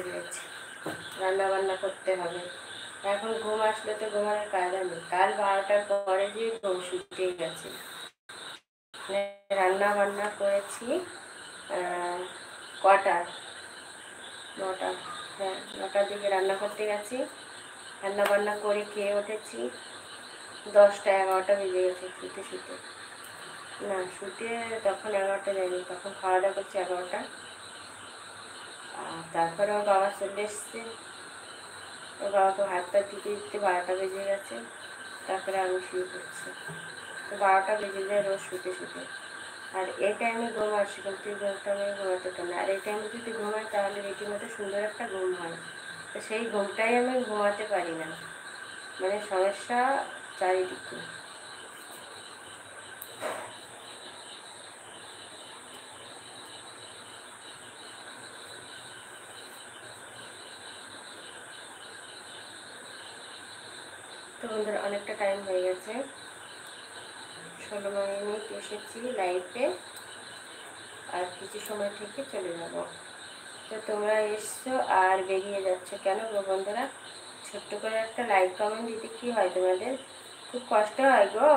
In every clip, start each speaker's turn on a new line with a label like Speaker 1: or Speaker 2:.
Speaker 1: রয়েছে, রান্না বান্না করতে হবে। এখন ঘুম আসলে তো ঘুমানোর কায়দা নেই। কাল 12টার পরে যে ঘুম শুকিয়ে গেছে। রান্না বান্না করেছি কটা, 9টা, হ্যাঁ 9টার দিকে রান্না করতে গেছি। রান্না বান্না করে খেয়ে উঠেছি 10টা 11টা বেজে গেছে শুতে শুতে। না শুতে তখন 11টা যায়নি, তখন খাওয়া দাওয়া করছি 11টা। আর তারপরে আমার বাবা চলে এসছে, ওর বাবাকে ভাতটা দিতে দিতে 12টা বেজে গেছে। তারপরে আমি শুয়ে পড়ছি, তো 12টা বেজে যায় রোজ শুতে শুতে। আর এই টাইমে ঘুম আসে, কিন্তু এই ঘুমটা আমি ঘুমাতে পারি না। আর এই টাইমে যদি ঘুমাই তাহলে রীতিমতো সুন্দর একটা ঘুম হয়, তো সেই ঘুমটাই আমি ঘুমাতে পারি না। মানে সমস্যা চারিদিকে। তো বন্ধুরা অনেকটা টাইম হয়ে গেছে, 16 মিনিট এসেছি লাইফে, আর কিছু সময় থেকে চলে যাব। তো তোমরা এসছো আর বেরিয়ে যাচ্ছ কেন গো বন্ধুরা? ছোট্ট করে একটা লাইক কমেন্ট দিতে কী হয় তোমাদের? খুব কষ্ট হয় গো।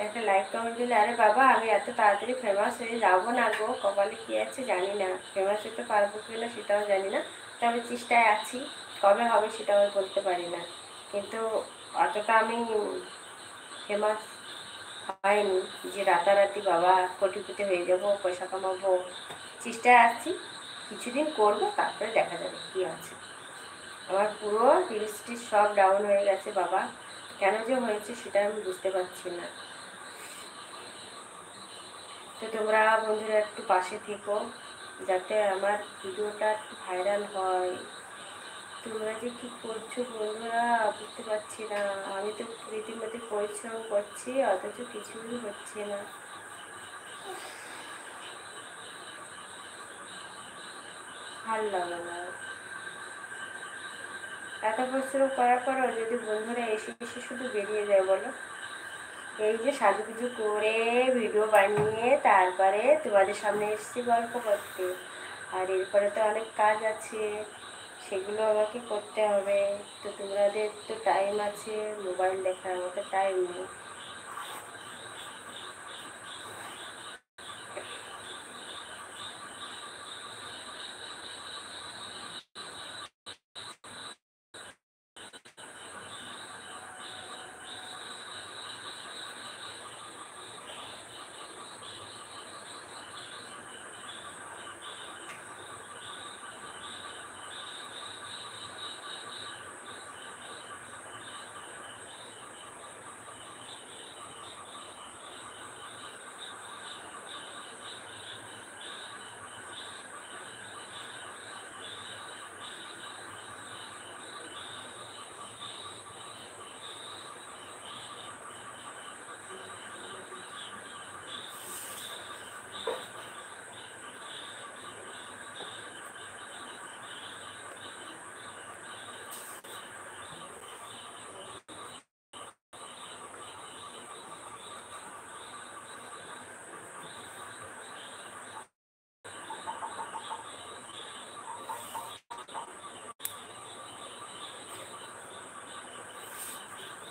Speaker 1: একটা লাইক কমেন্ট দিলে, আরে বাবা আমি এত তাড়াতাড়ি ফেমাস হয়ে যাবো না গো, কপালে কী আছে জানি না, ফেমাস হতে পারবো কি না সেটাও জানি না, তবে চেষ্টায় আছি। কবে হবে সেটাও বলতে পারি না, কিন্তু অতটা আমি ফেমাস হয়নি যে রাতারাতি বাবা কোটিপতি হয়ে যাবো, পয়সা কামাবো। চেষ্টায় আছি, কিছুদিন করবো তারপরে দেখা যাবে কী আছে। আমার পুরো রিলসটি সব ডাউন হয়ে গেছে বাবা, কেন যে হয়েছে সেটা আমি বুঝতে পারছি না। তো তোমরা বন্ধুরা একটু পাশে থেকো, যাতে আমার ভিডিওটা একটু ভাইরাল হয়। তোমরা যে কী করছো বন্ধুরা বুঝতে পারছি না। আমি তো রীতিমতো পরিশ্রম করছি, অথচ কিছুই হচ্ছে না। ভাল লাগে না, এত পরিশ্রম করার পরেও যদি বন্ধুরা এসে এসে শুধু বেরিয়ে যায় বলো। এই যে সাজুগুজু করে ভিডিও বানিয়ে তারপরে তোমাদের সামনে এসেছি গল্প করতে, আর এরপরে তো অনেক কাজ আছে, সেগুলো আমাকে করতে হবে। তো তোমাদের তো টাইম আছে মোবাইল দেখার, আমাকে টাইম নেই।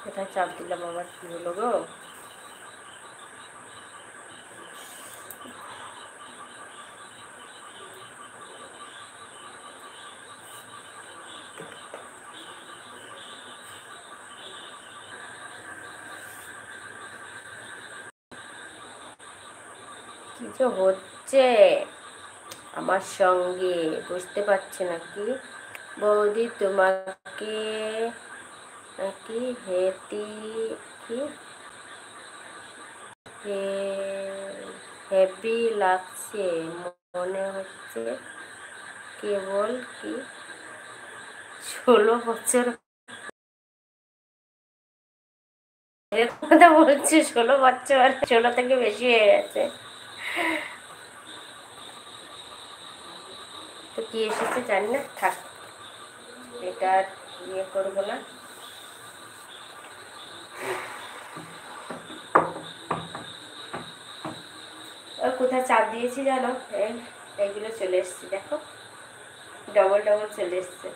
Speaker 1: কোথায় চাপ দিলাম আবার, কী হলো গো? কি যে হচ্ছে আমার সঙ্গে বুঝতে পারছি না। কি বৌদি তোমাকে কি হেতি কি হ্যাপি লাগছে মনে হচ্ছে, কেবল কি 16 বছর কথা বলছে, 16 বছর 16 থেকে বেশি হয়ে গেছে। তো কি এসেছে জানি না, থাক এটা ইয়ে করবো না। কোথায় চাপ দিয়েছি জানো, এইগুলো চলে এসছে দেখো, ডবল ডবল চলে এসছে।